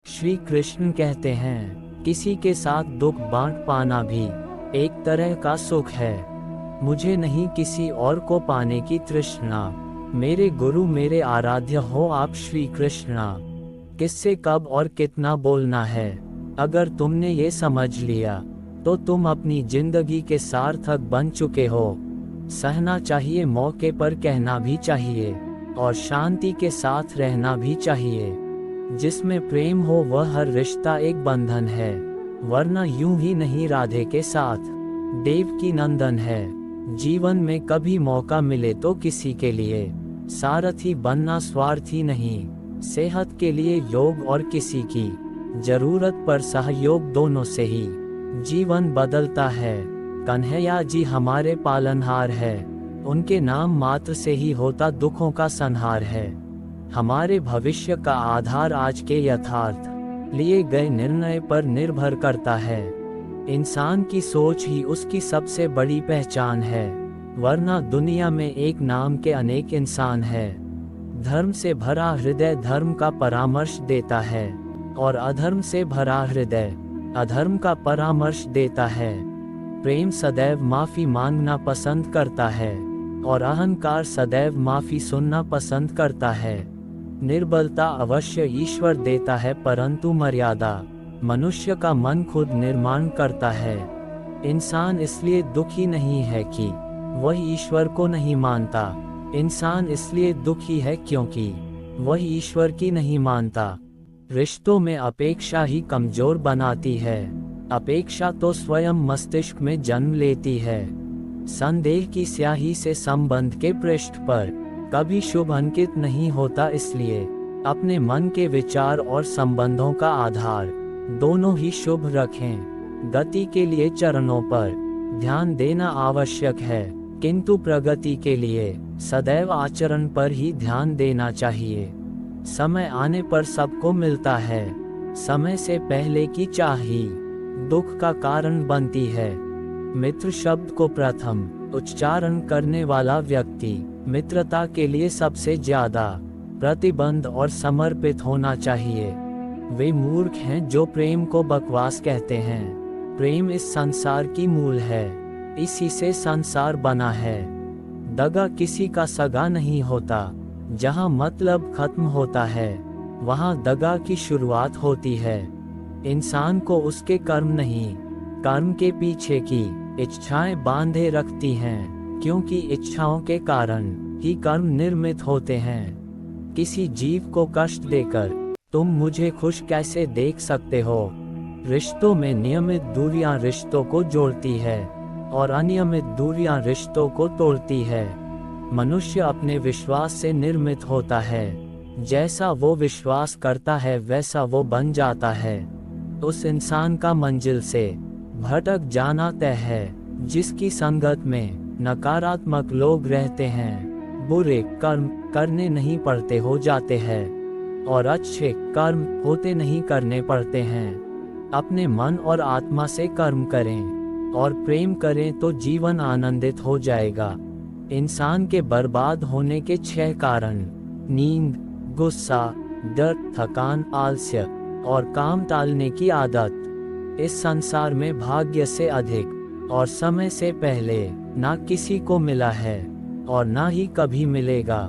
श्री कृष्ण कहते हैं, किसी के साथ दुख बांट पाना भी एक तरह का सुख है। मुझे नहीं किसी और को पाने की तृष्णा। मेरे गुरु मेरे आराध्य हो आप श्री कृष्णा। किससे कब और कितना बोलना है, अगर तुमने ये समझ लिया तो तुम अपनी जिंदगी के सार्थक बन चुके हो। सहना चाहिए, मौके पर कहना भी चाहिए, और शांति के साथ रहना भी चाहिए। जिसमें प्रेम हो वह हर रिश्ता एक बंधन है, वरना यूं ही नहीं राधे के साथ देव की नंदन है। जीवन में कभी मौका मिले तो किसी के लिए सारथी बनना स्वार्थी नहीं। सेहत के लिए योग और किसी की जरूरत पर सहयोग, दोनों से ही जीवन बदलता है। कन्हैया जी हमारे पालनहार है, उनके नाम मात्र से ही होता दुखों का संहार है। हमारे भविष्य का आधार आज के यथार्थ लिए गए निर्णय पर निर्भर करता है। इंसान की सोच ही उसकी सबसे बड़ी पहचान है, वरना दुनिया में एक नाम के अनेक इंसान है। धर्म से भरा हृदय धर्म का परामर्श देता है, और अधर्म से भरा हृदय अधर्म का परामर्श देता है। प्रेम सदैव माफी मांगना पसंद करता है, और अहंकार सदैव माफी सुनना पसंद करता है। निर्बलता अवश्य ईश्वर देता है, परंतु मर्यादा मनुष्य का मन खुद निर्माण करता है। इंसान इसलिए दुखी नहीं है कि वह ईश्वर को नहीं मानता, इंसान इसलिए दुखी है क्योंकि वह ईश्वर की नहीं मानता। रिश्तों में अपेक्षा ही कमजोर बनाती है, अपेक्षा तो स्वयं मस्तिष्क में जन्म लेती है। संदेह की स्याही से संबंध के पृष्ठ पर कभी शुभ अंकित नहीं होता, इसलिए अपने मन के विचार और संबंधों का आधार दोनों ही शुभ रखें। गति के लिए चरणों पर ध्यान देना आवश्यक है, किंतु प्रगति के लिए सदैव आचरण पर ही ध्यान देना चाहिए। समय आने पर सबको मिलता है, समय से पहले की चाह ही दुख का कारण बनती है। मित्र शब्द को प्रथम उच्चारण करने वाला व्यक्ति मित्रता के लिए सबसे ज्यादा प्रतिबद्ध और समर्पित होना चाहिए। वे मूर्ख हैं जो प्रेम को बकवास कहते हैं। प्रेम इस संसार की मूल है, इसी से संसार बना है। दगा किसी का सगा नहीं होता, जहाँ मतलब खत्म होता है वहाँ दगा की शुरुआत होती है। इंसान को उसके कर्म नहीं, कर्म के पीछे की इच्छाएं बांधे रखती हैं, क्योंकि इच्छाओं के कारण ही कर्म निर्मित होते हैं। किसी जीव को कष्ट देकर तुम मुझे खुश कैसे देख सकते हो? रिश्तों में नियमित दूरियां रिश्तों को जोड़ती है, और अनियमित दूरियां रिश्तों को तोड़ती है। मनुष्य अपने विश्वास से निर्मित होता है, जैसा वो विश्वास करता है वैसा वो बन जाता है। उस इंसान का मंजिल से भटक जाना तय है, जिसकी संगत में नकारात्मक लोग रहते हैं। बुरे कर्म करने नहीं पड़ते, हो जाते हैं, और अच्छे कर्म होते नहीं करने पड़ते हैं। अपने मन और आत्मा से कर्म करें और प्रेम करें तो जीवन आनंदित हो जाएगा। इंसान के बर्बाद होने के 6 कारण: नींद, गुस्सा, डर, थकान, आलस्य और काम टालने की आदत। इस संसार में भाग्य से अधिक और समय से पहले ना किसी को मिला है और ना ही कभी मिलेगा।